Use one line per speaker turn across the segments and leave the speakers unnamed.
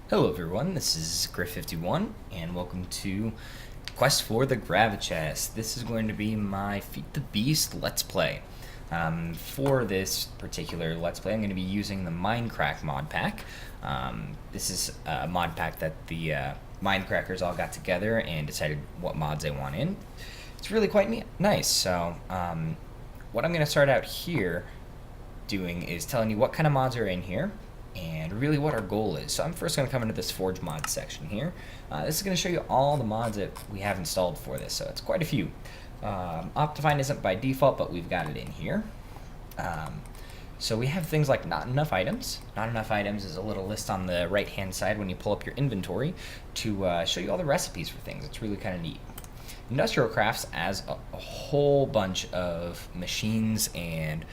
Hello everyone, this is Griff51 and welcome to Quest for the GraviChest. This is going to be my Feed the Beast Let's Play. For this particular Let's Play, I'm going to be using the Minecraft mod pack. This is a mod pack that the Minecrackers all got together and decided what mods they want in. It's really quite nice, so what I'm going to start out here doing is telling you what kind of mods are in here and really what our goal is. So I'm first going to come into this Forge mod section here. This is going to show you all the mods that we have installed for this, so it's quite a few. Optifine isn't by default, but we've got it in here. So we have things like not enough items. Not enough items is a little list on the right hand side when you pull up your inventory to show you all the recipes for things. It's really kind of neat. Industrial Crafts adds a whole bunch of machines and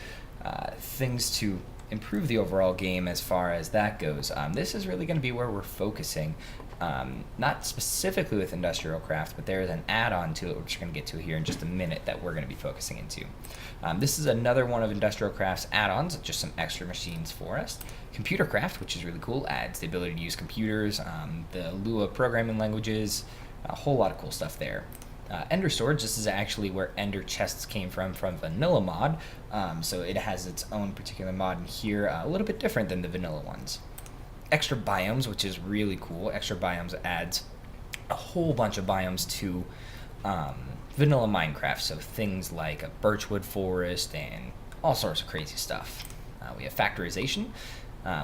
things to improve the overall game as far as that goes. This is really going to be where we're focusing, not specifically with Industrial Craft, but there is an add-on to it, which we're going to get to here in just a minute, that we're going to be focusing into. This is another one of Industrial Craft's add-ons, just some extra machines for us. Computer Craft, which is really cool, adds the ability to use computers, the Lua programming languages, a whole lot of cool stuff there. Ender Storage, this is actually where Ender Chests came from Vanilla mod, so it has its own particular mod in here, a little bit different than the vanilla ones. Extra Biomes, which is really cool. Extra Biomes adds a whole bunch of biomes to vanilla Minecraft, so things like a birchwood forest and all sorts of crazy stuff. We have Factorization,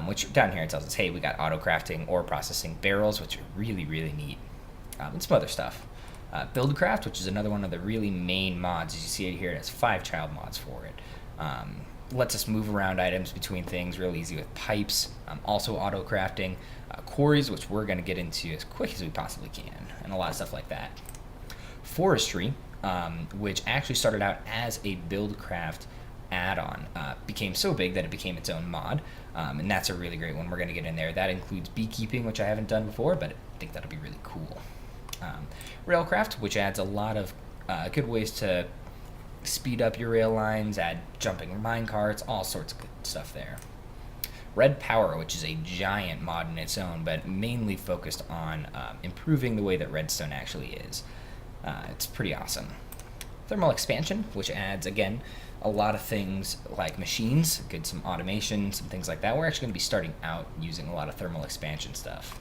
which down here it tells us, hey, we got auto crafting, ore processing, barrels, which are really, really neat, and some other stuff. Buildcraft, which is another one of the really main mods. As you see it here, it has 5 child mods for it. Lets us move around items between things real easy with pipes. Also auto crafting. Quarries, which we're going to get into as quick as we possibly can, and a lot of stuff like that. Forestry, which actually started out as a Buildcraft add-on, became so big that it became its own mod, and that's a really great one. We're going to get in there. That includes beekeeping, which I haven't done before, but I think that'll be really cool. Railcraft, which adds a lot of good ways to speed up your rail lines, add jumping mine carts, all sorts of good stuff there. Red Power, which is a giant mod in its own, but mainly focused on improving the way that redstone actually is. It's pretty awesome. Thermal Expansion, which adds, again, a lot of things like machines, some automation, some things like that. We're actually going to be starting out using a lot of thermal expansion stuff.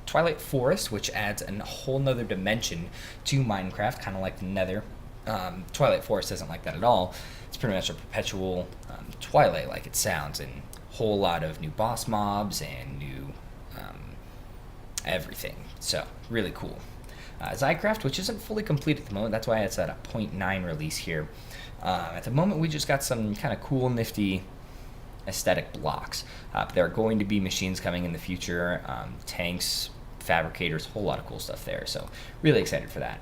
Twilight Forest, which adds a whole nother dimension to Minecraft, kind of like the Nether. Twilight Forest isn't like that at all. It's pretty much a perpetual Twilight, like it sounds, and a whole lot of new boss mobs and new everything. So, really cool. Zycraft, which isn't fully complete at the moment, that's why it's at a 0.9 release here. At the moment, we just got some kind of cool, nifty aesthetic blocks. There are going to be machines coming in the future, tanks, fabricators, a whole lot of cool stuff there, so really excited for that.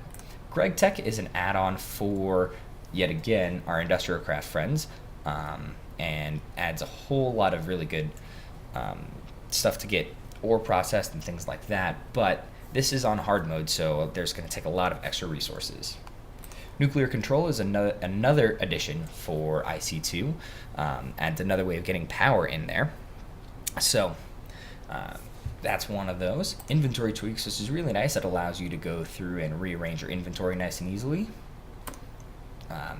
GregTech is an add-on for, yet again, our Industrial Craft friends, and adds a whole lot of really good stuff to get ore processed and things like that, but this is on hard mode, so there's going to take a lot of extra resources. Nuclear Control is another addition for IC2, adds another way of getting power in there. So that's one of those. Inventory Tweaks, which is really nice. It allows you to go through and rearrange your inventory nice and easily.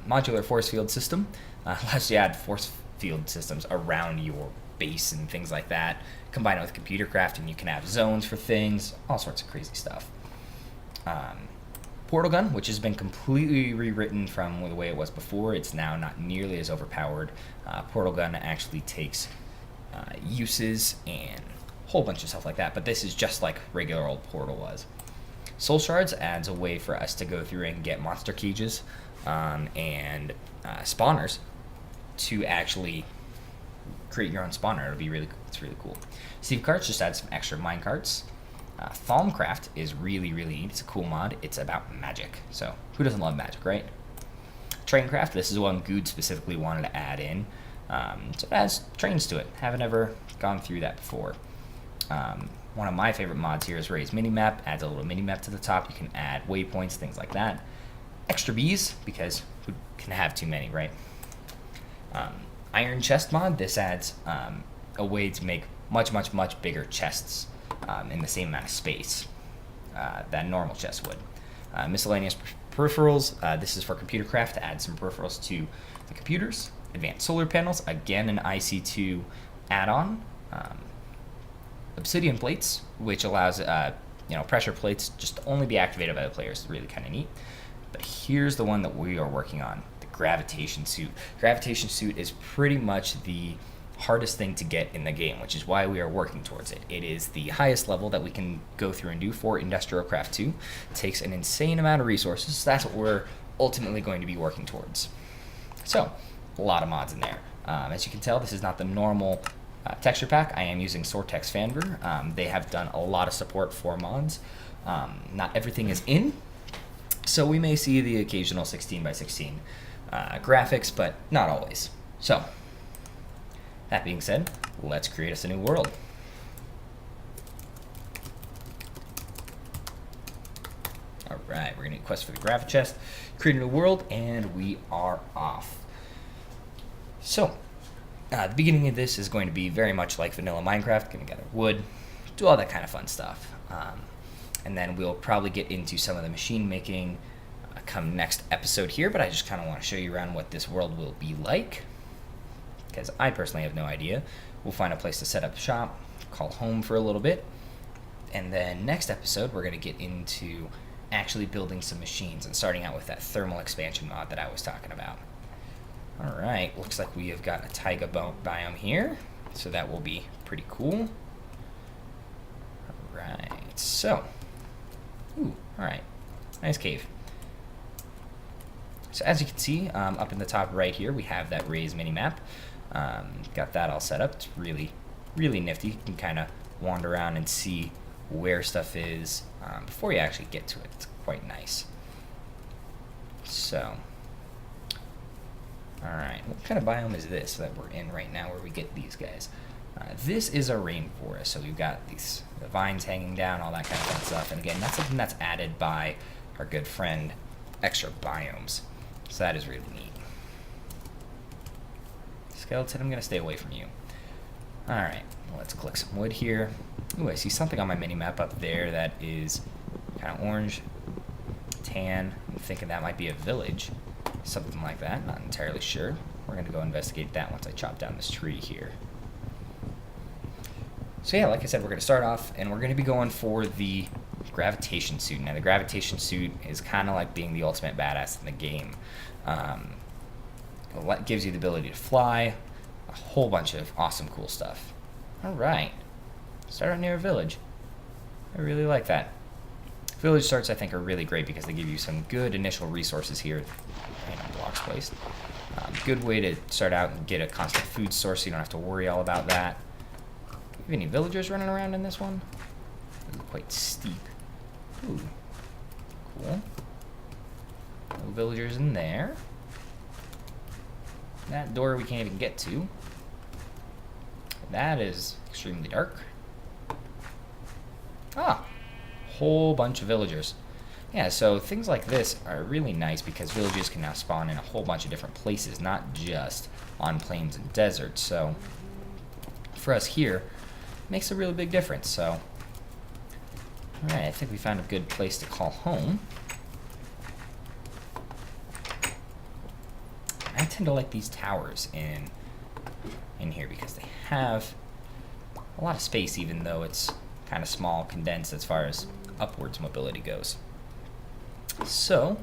Modular Force Field System allows you to add force field systems around your base and things like that. Combine it with Computer Craft and you can have zones for things, all sorts of crazy stuff. Portal Gun, which has been completely rewritten from the way it was before. It's now not nearly as overpowered. Portal Gun actually takes uses and a whole bunch of stuff like that, but this is just like regular old Portal was. Soul Shards adds a way for us to go through and get monster cages and spawners to actually create your own spawner. It's really cool. Steve Carts just adds some extra mine carts. Thalmcraft is really neat. It's a cool mod. It's about magic. So who doesn't love magic, right? Traincraft, this is one Good specifically wanted to add in. So it adds trains to it. Haven't ever gone through that before. One of my favorite mods here is Ray's Minimap. Adds a little minimap to the top. You can add waypoints, things like that. Extra bees, because who can have too many, right? Iron Chest mod. This adds a way to make much bigger chests. in the same amount of space that normal chests would. Miscellaneous peripherals, this is for computer craft to add some peripherals to the computers. Advanced solar panels, again an IC2 add-on. Obsidian plates, which allows pressure plates just to only be activated by the players. It's really kind of neat. But here's the one that we are working on, the Gravitation Suit. Gravitation Suit is pretty much the hardest thing to get in the game, which is why we are working towards it. It is the highest level that we can go through and do for Industrial Craft 2. It takes an insane amount of resources, so that's what we're ultimately going to be working towards. So, a lot of mods in there. As you can tell, this is not the normal texture pack. I am using Soartex Fanver. They have done a lot of support for mods. Not everything is in, so we may see the occasional 16x16 graphics, but not always. So, that being said, let's create us a new world. Alright, we're going to quest for the GraviChest, create a new world, and we are off. So, the beginning of this is going to be very much like vanilla Minecraft, going to gather wood, do all that kind of fun stuff. And then we'll probably get into some of the machine making come next episode here, but I just kind of want to show you around what this world will be like, because I personally have no idea. We'll find a place to set up shop, call home for a little bit, and then next episode we're going to get into actually building some machines and starting out with that thermal expansion mod that I was talking about. Alright, looks like we have got a taiga biome here, so that will be pretty cool. Alright, so, alright, nice cave. So as you can see, up in the top right here, we have that raised mini-map. Got that all set up. It's really, really nifty. You can kind of wander around and see where stuff is before you actually get to it. It's quite nice. So, alright, what kind of biome is this that we're in right now where we get these guys? This is a rainforest, so we've got the vines hanging down, all that kind of fun stuff. And again, that's something that's added by our good friend Extra Biomes. So that is really neat. Skeleton, I'm going to stay away from you. Alright, let's click some wood here. Ooh, I see something on my mini-map up there that is kind of orange, tan. I'm thinking that might be a village. Something like that, not entirely sure. We're going to go investigate that once I chop down this tree here. So yeah, like I said, we're going to start off, and we're going to be going for the Gravitation Suit. Now, the Gravitation Suit is kind of like being the ultimate badass in the game. It gives you the ability to fly, a whole bunch of awesome, cool stuff. Alright, start out near a village. I really like that. Village starts, I think, are really great because they give you some good initial resources here. Blocks placed. Good way to start out and get a constant food source so you don't have to worry all about that. Do you have any villagers running around in this one? This is quite steep. Ooh, cool. No villagers in there. That door we can't even get to. That is extremely dark. Ah, whole bunch of villagers. Yeah, so things like this are really nice because villages can now spawn in a whole bunch of different places, not just on plains and deserts. So for us here, it makes a really big difference. So, alright, I think we found a good place to call home. I tend to like these towers in here because they have a lot of space, even though it's kind of small, condensed as far as upwards mobility goes. So,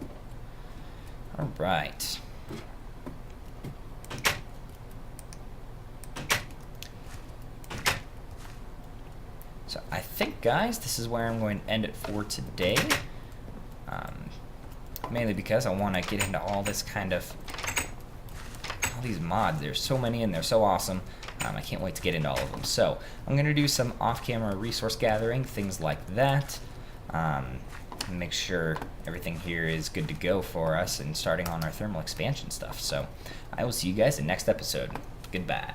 alright. So I think, guys, this is where I'm going to end it for today. Mainly because I want to get into all this kind of, all these mods. There's so many and they're so awesome. I can't wait to get into all of them. So I'm going to do some off-camera resource gathering, things like that. Make sure everything here is good to go for us and starting on our thermal expansion stuff. So I will see you guys in the next episode. Goodbye.